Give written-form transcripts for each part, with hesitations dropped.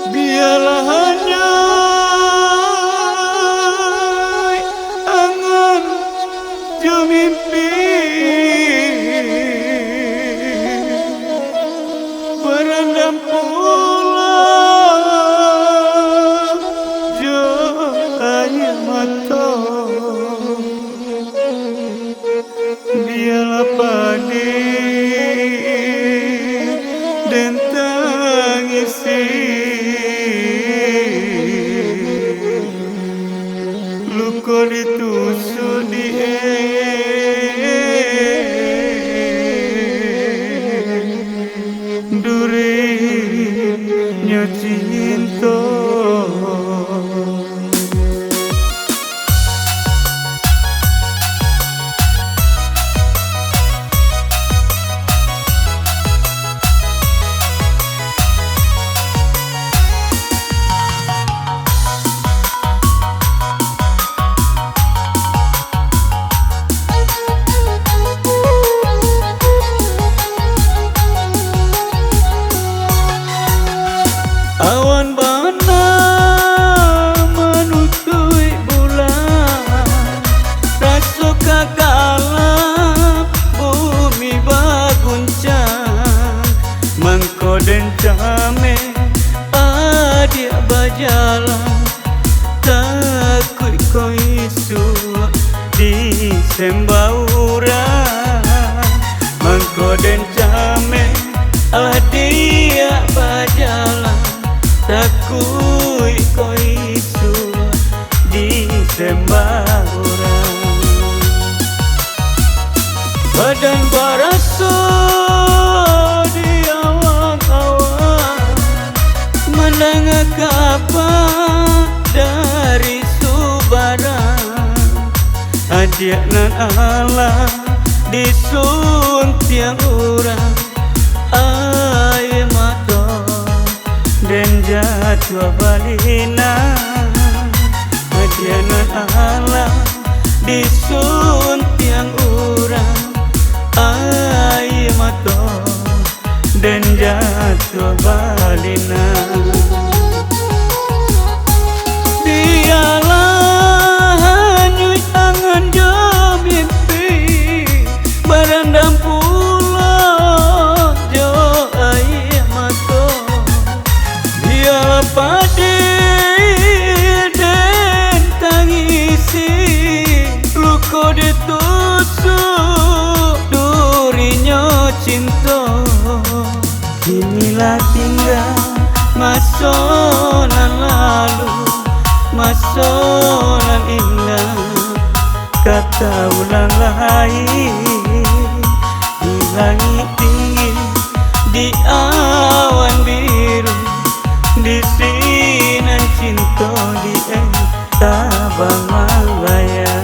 Biarlah hanya angan jo mimpi berendam pulang jo air mata. Biarlah panik dan tangisi luka ditusuk di durinya cinta. Awan bana menutui bulan, rasa kakalam bumi baguncang, mangko den came adia bajalan, takut kau isu di sembauran, mangko den came adia bajalan, takui kau isu di sembauran. Badan barasa di awang-awang, mendengar kabar dari Subaran. Adik nan Allah disun tiang urang, air mata dan jatuh balina. Hadianan Allah disun tiang urang, air mata dan jatuh balina. Dialah hanyut angan jo mimpi berendam pulang jo air mata. Biarlah padik dan tangisi luka ditusuk durinya cinta. Inilah tinggal masa nan lalu, masa nan indah, kata ulang lahir di langit tinggi, di awan biru, di sinan cinta di Sabang Malaya.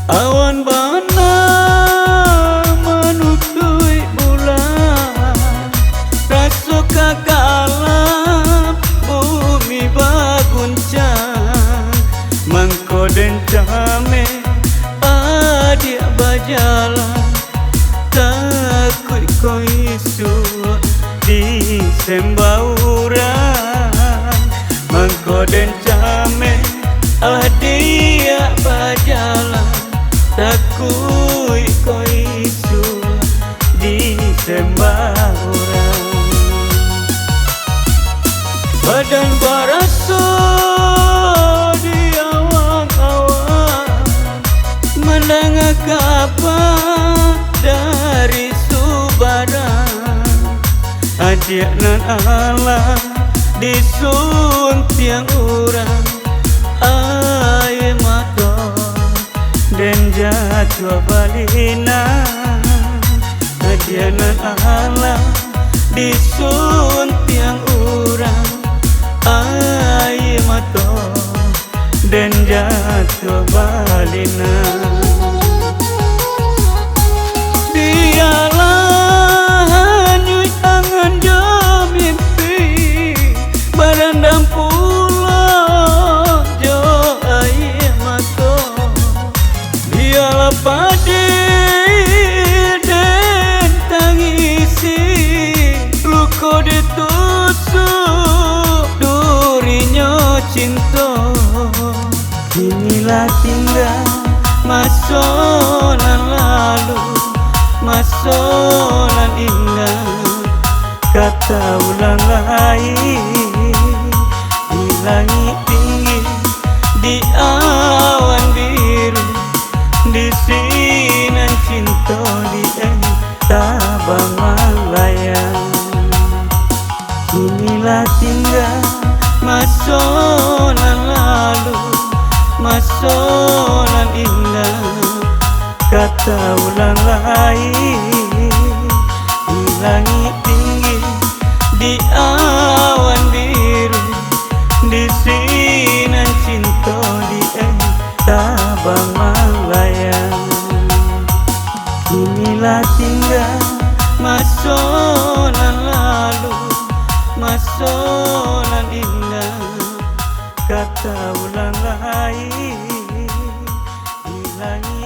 Awan bana menutui bulan, rasa kakalam bumi baguncang, mangko den came adia bajalan, takut kau isu di sembauran, mangko den came adia bajalan, takui kau isu di sembauran. Badan barasa di awang-awang, mendengar kabar dari Subaran. Adik nan Allah disun tiang urang, air mata dan jatuh balina. Hadianan Allah disun tiang urang, air mata dan jatuh balina. Biarlah hanyut angan jo mimpi barandam pulau jo air mata. Biarlah padi dan tangisi luka ditusuk durinya cinta. Inilah tinggal masa nan lalu, masa nan indah kata ulang lagi. Di langit tinggi, di awan biru, di sinan cinta di Sabang Malaya. Inilah tinggal masa nan lalu, masa nan indah kata ulang lagi. Di langit tinggi, di awan biru, di sinan cinta di Sabang Malaya. Inilah tinggal masa nan lalu, masa nan indah kata ulang lagi. Di langit